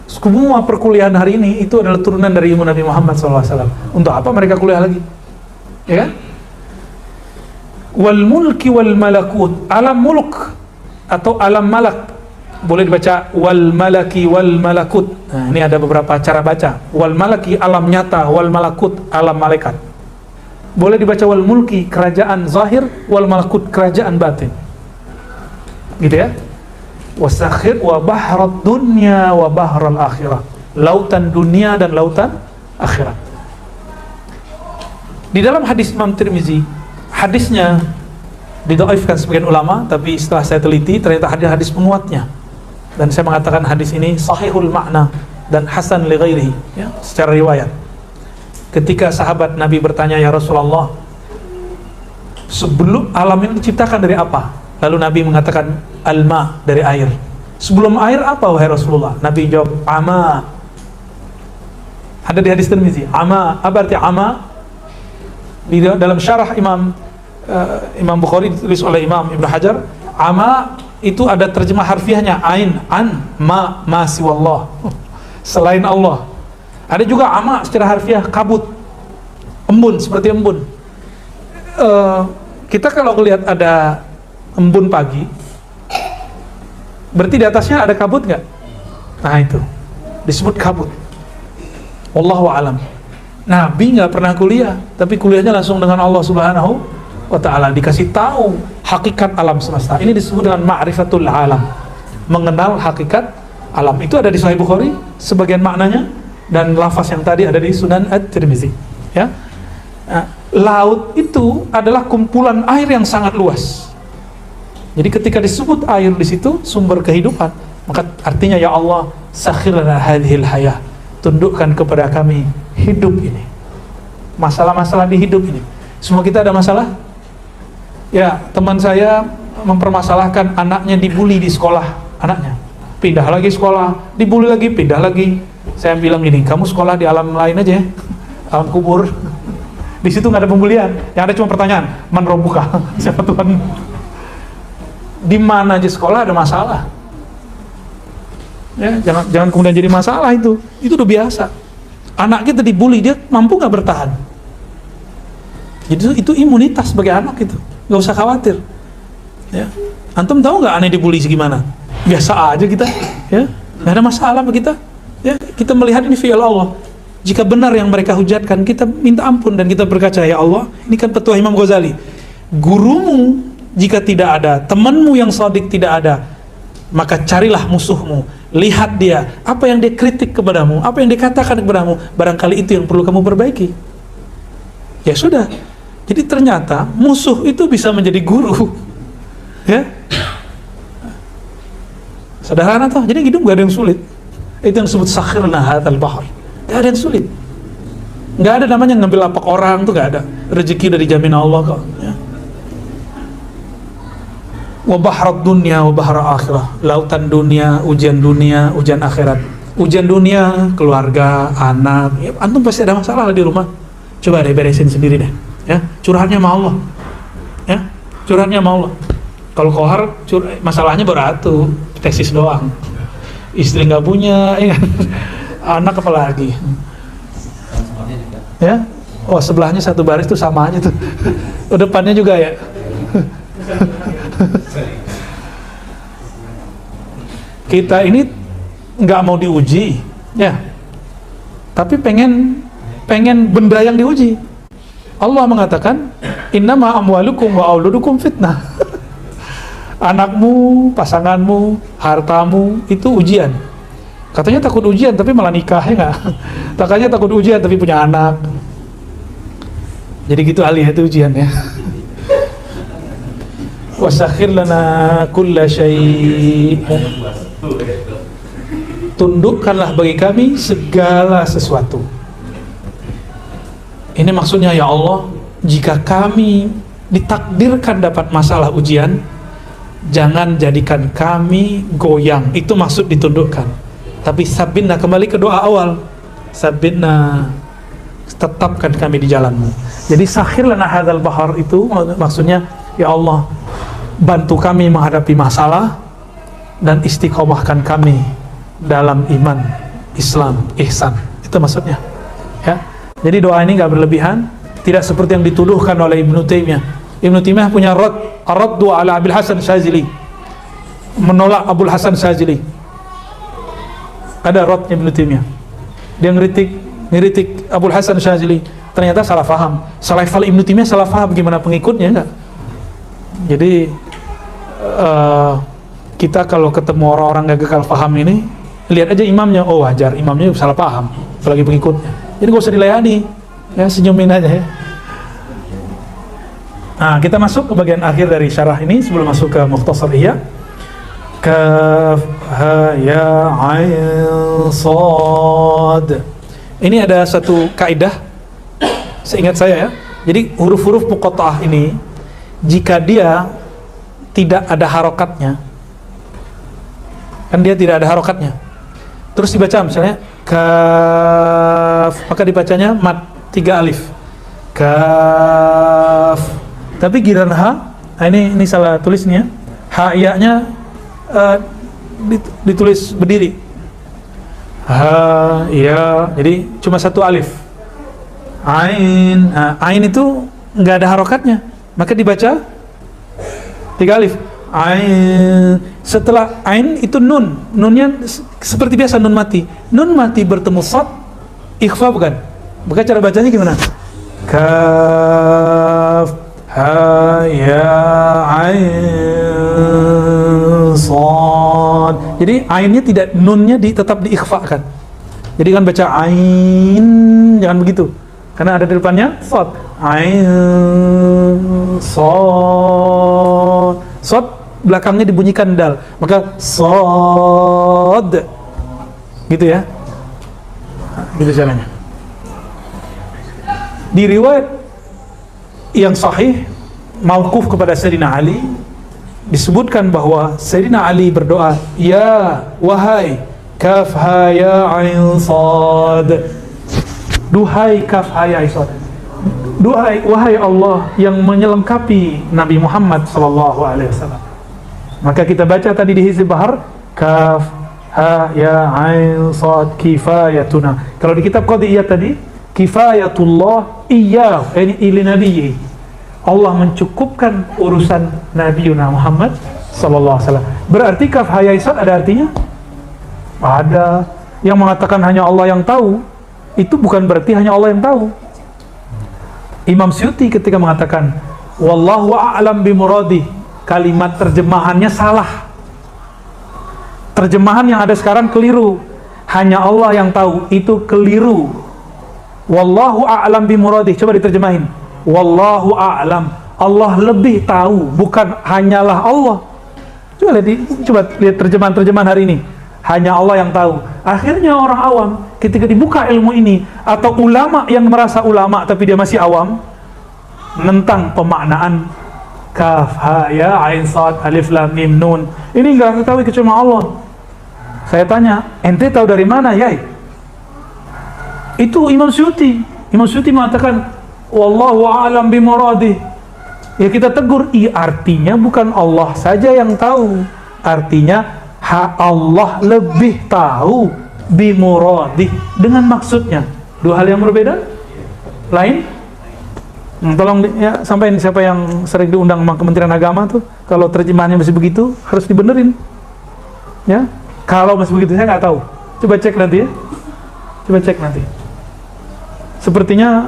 Semua perkuliahan hari ini itu adalah turunan dari ilmu Nabi Muhammad SAW. Untuk apa mereka kuliah lagi? Ya kan? Wal mulki wal malakut, alam mulk atau alam malak, boleh dibaca wal malaki wal malakut. Nah, ini ada beberapa cara baca. Wal malaki alam nyata, wal malakut alam malaikat. Boleh dibaca wal mulki kerajaan zahir, wal malakut kerajaan batin. Gitu ya. Wasakhir wa bahrat dunya wa bahral akhirah, lautan dunia dan lautan akhirat. Di dalam hadis Imam Tirmizi, hadisnya didhaifkan sebagian ulama, tapi setelah saya teliti ternyata hadis penguatnya, dan saya mengatakan hadis ini sahihul makna dan hasan li ghairihi, ya, secara riwayat. Ketika sahabat Nabi bertanya, ya Rasulullah, sebelum alam ini diciptakan dari apa? Lalu Nabi mengatakan al-ma, dari air. Sebelum air apa wahai Rasulullah? Nabi jawab ama. Ada di hadis Tirmizi, ama. Apa arti ama? Di dalam syarah Imam Bukhari ditulis oleh Imam Ibnu Hajar, ama itu ada terjemah harfiahnya ain, an, ma siwallah, selain Allah. Ada juga ama secara harfiah kabut, embun, seperti embun. Kita kalau melihat ada embun pagi, berarti di atasnya ada kabut nggak? Nah itu disebut kabut. Wallahu a'lam. Nabi nggak pernah kuliah, tapi kuliahnya langsung dengan Allah Subhanahu wa Ta'ala, dikasih tahu hakikat alam semesta. Ini disebut dengan ma'rifatul alam, mengenal hakikat alam. Itu ada di Sahih Bukhari sebagian maknanya, dan lafaz yang tadi ada di Sunan At-Tirmizi. Ya, laut itu adalah kumpulan air yang sangat luas. Jadi ketika disebut air di situ sumber kehidupan, maka artinya ya Allah, sakhir lana hadhil hayah, tundukkan kepada kami hidup ini. Masalah-masalah di hidup ini. Semua kita ada masalah. Ya, teman saya mempermasalahkan anaknya dibully di sekolah, anaknya pindah lagi sekolah, dibully lagi, pindah lagi. Saya bilang gini, kamu sekolah di alam lain aja ya, alam kubur. Di situ nggak ada pembulian, yang ada cuma pertanyaan, man rabbuka, siapa Tuhan? Di mana aja sekolah ada masalah. Ya, jangan kemudian jadi masalah itu udah biasa. Anak kita dibully, dia mampu nggak bertahan? Jadi itu imunitas sebagai anak itu, nggak usah khawatir. Ya, antum tahu nggak aneh dibully segimana? Biasa aja kita, ya, nggak ada masalah sama kita. Ya, kita melihat ini fi'il Allah. Jika benar yang mereka hujatkan, kita minta ampun dan kita berkaca, ya Allah, ini kan petua Imam Ghazali. Gurumu jika tidak ada, temanmu yang shadiq tidak ada, maka carilah musuhmu, lihat dia, apa yang dia kritik kepadamu, apa yang dia katakan kepadamu, barangkali itu yang perlu kamu perbaiki. Ya sudah. Jadi ternyata musuh itu bisa menjadi guru. Ya. Sederhana toh. Jadi hidup gak ada yang sulit. Itu yang disebut sakhirna hadzal bahr. Gak ada yang sulit. Gak ada namanya ngambil lapak orang tuh, gak ada. Rezeki udah dijamin Allah kok. Ya. Wa bahrat dunya wa bahra akhirah, lautan dunia, ujian akhirat. Ujian dunia, keluarga, anak, ya, antum pasti ada masalah di rumah. Coba deh beresin sendiri deh, ya. Curhatnya sama Allah, ya. Curhatnya sama Allah. Kalau kohar, masalahnya beratu, tesis doang. Istri nggak punya, ya kan? Anak apalagi, ya. Oh, sebelahnya satu baris tuh sama aja tuh. Depannya juga ya. Kita ini nggak mau diuji, ya, tapi pengen benda yang diuji. Allah mengatakan, innama amwalukum wa auladukum fitnah. Anakmu, pasanganmu, hartamu itu ujian. Katanya takut ujian tapi malah nikah, ya nggak? Katanya takut ujian tapi punya anak. Jadi gitu alih itu ujian, ya. Wasakhir lana kulla syai', tundukkanlah bagi kami segala sesuatu. Ini maksudnya, ya Allah, jika kami ditakdirkan dapat masalah ujian, jangan jadikan kami goyang. Itu maksud ditundukkan. Tapi sabitna, kembali ke doa awal, sabitna, tetapkan kami di jalanmu. Jadi sakhir lana hadzal bahar itu maksudnya, ya Allah, bantu kami menghadapi masalah dan istiqomahkan kami dalam iman, Islam, ihsan. Itu maksudnya. Ya. Jadi doa ini nggak berlebihan, tidak seperti yang dituduhkan oleh Ibnu Taimiyah. Ibnu Taimiyah punya ar-raddu ala Abil Hasan Syazili, menolak Abul Hasan Syazili. Ada radnya Ibnu Taimiyah. Dia ngeritik Abul Hasan Syazili. Ternyata salah faham. Salafal Ibnu Taimiyah salah faham, gimana pengikutnya enggak? Jadi kita kalau ketemu orang-orang gak gagal paham ini, lihat aja imamnya, oh wajar, imamnya salah paham, apalagi pengikutnya. Jadi gak usah dilayani, ya senyumin aja ya. Nah, kita masuk ke bagian akhir dari syarah ini sebelum masuk ke Mukhtasar Ihya. Kaf ha ya ain sad. Ini ada satu kaidah seingat saya ya. Jadi huruf-huruf muqatta'ah ini jika dia tidak ada harokatnya, kan dia tidak ada harokatnya, terus dibaca misalnya kaf, maka dibacanya mat 3 alif kaf. Tapi giliran ha, nah ini salah tulisnya, ha ya-nya ditulis berdiri, ha ya, jadi cuma 1 alif. Ain, nah, ain itu nggak ada harokatnya, maka dibaca 3 alif. Ain. Setelah ain itu nun. Nunnya seperti biasa, nun mati. Nun mati bertemu sad, ikhfa bukan? Maka cara bacanya gimana? Kaf ha ya ain sad. Jadi ainnya tidak, nunnya tetap diikhfakan. Jadi kan baca ain, jangan begitu. Karena ada di depannya sad. Ain sad. Sad belakangnya dibunyikan dal. Maka sad. Gitu ya. Gitu caranya. Di riwayat yang sahih mauquf kepada Sayyidina Ali disebutkan bahwa Sayyidina Ali berdoa, ya wahai kaf ha ya ain sad. Duhai kaf ha ya ain sad. Duhai, wahai Allah yang menyelengkapi Nabi Muhammad sallallahu alaihi wasallam. Maka kita baca tadi di Hizb Bahar, kaf ha ya ain sad kifayatuna. Kalau di kitab Qadiyah tadi, kifayatullah iya ili nabiyyi. Allah mencukupkan urusan Nabi Muhammad sallallahu alaihi wasallam. Berarti kaf ha ya ain sad ada artinya? Ada. Yang mengatakan hanya Allah yang tahu, itu bukan berarti hanya Allah yang tahu. Imam Suyuti ketika mengatakan wallahu a'lam bimuradi, kalimat terjemahannya salah. Terjemahan yang ada sekarang keliru. Hanya Allah yang tahu, itu keliru. Wallahu a'lam bimuradi, coba diterjemahin. Wallahu a'lam, Allah lebih tahu, bukan hanyalah Allah. Coba lihat terjemahan hari ini. Hanya Allah yang tahu. Akhirnya orang awam ketika dibuka ilmu ini, atau ulama yang merasa ulama tapi dia masih awam, menentang pemaknaan kaf ha ya ain sad alif lam mim nun. Ini enggak ketahui kecuali Allah. Saya tanya, ente tahu dari mana, Yai? Itu Imam Suyuti. Imam Suyuti mengatakan wallahu a'lam bimuradih. Ya kita tegur, artinya bukan Allah saja yang tahu. Artinya Allah lebih tahu bimuradih, dengan maksudnya. Dua hal yang berbeda, lain. Tolong ya, sampaikan siapa yang sering diundang sama Kementerian Agama tuh, kalau terjemahannya masih begitu harus dibenerin. Ya, kalau masih begitu saya nggak tahu. Coba cek nanti ya. Coba cek nanti. Sepertinya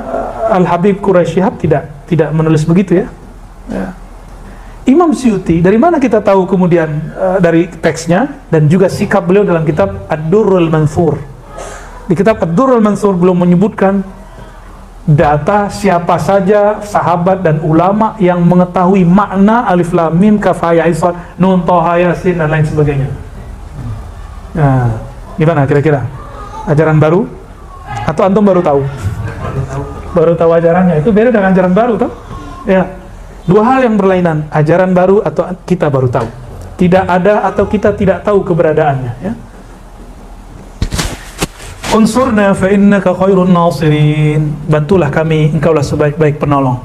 Al-Habib Quraisy Shihab tidak menulis begitu ya. Ya. Imam Suyuti, dari mana kita tahu kemudian dari teksnya dan juga sikap beliau dalam kitab Ad-Durrul Mansur. Di kitab Ad-Durrul Mansur belum menyebutkan data siapa saja sahabat dan ulama yang mengetahui makna alif lam mim kaf ha ya ain sad nun tha yasin dan lain sebagainya. Nah, gimana kira-kira? Ajaran baru atau antum baru tahu? Baru tahu ajarannya, itu beda dengan ajaran baru toh? Ya. Dua hal yang berlainan, ajaran baru atau kita baru tahu. Tidak ada atau kita tidak tahu keberadaannya ya. Unsurna fa innaka khairun nasirin. Bantulah kami, engkaulah sebaik-baik penolong.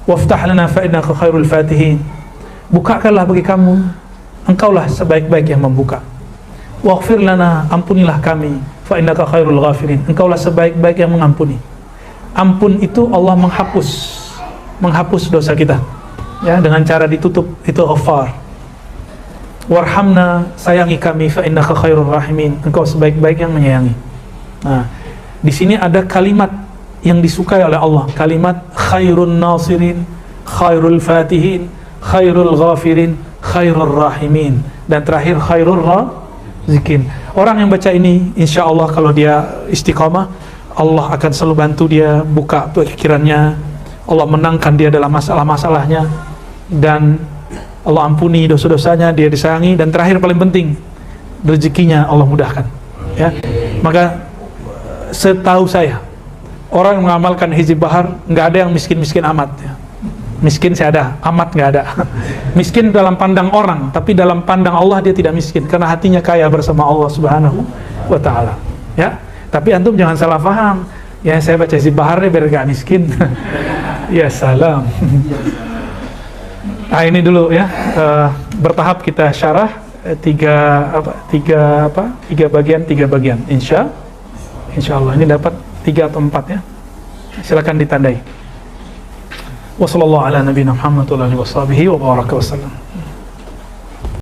Waftah lana fa innaka khairul fatihin. Bukakanlah bagi kamu, engkaulah sebaik-baik yang membuka. Waghfir lana, ampunilah kami, fa innaka khairul ghafirin, engkaulah sebaik-baik yang mengampuni. Ampun itu Allah menghapus dosa kita, ya, dengan cara ditutup, itu Ghaffar. Warhamna, sayangi kami, fa innaka khairur rahimin, engkau sebaik-baik yang menyayangi. Nah, di sini ada kalimat yang disukai oleh Allah, kalimat khairun nasirin, khairul fatihin, khairul ghafirin, khairur rahimin, dan terakhir khairur razikin. Orang yang baca ini, insya Allah kalau dia istiqamah, Allah akan selalu bantu dia, buka pikirannya, Allah menangkan dia dalam masalah-masalahnya, dan Allah ampuni dosa-dosanya, dia disayangi, dan terakhir paling penting, rezekinya Allah mudahkan, ya. Maka setahu saya, orang yang mengamalkan Hizib Bahar, nggak ada yang miskin-miskin amat, ya. Miskin saya ada, amat nggak ada. Miskin dalam pandang orang, tapi dalam pandang Allah dia tidak miskin, karena hatinya kaya bersama Allah Subhanahu wa Ta'ala, ya. Tapi antum jangan salah paham, ya saya baca Hizib Bahar biar gak miskin. Ya salam. Nah ini dulu ya, bertahap kita syarah tiga bagian. Insya Allah ini dapat 3 atau 4 ya. Silakan ditandai. Wassallallahu ala nabiyina Muhammad wa alihi wasallam.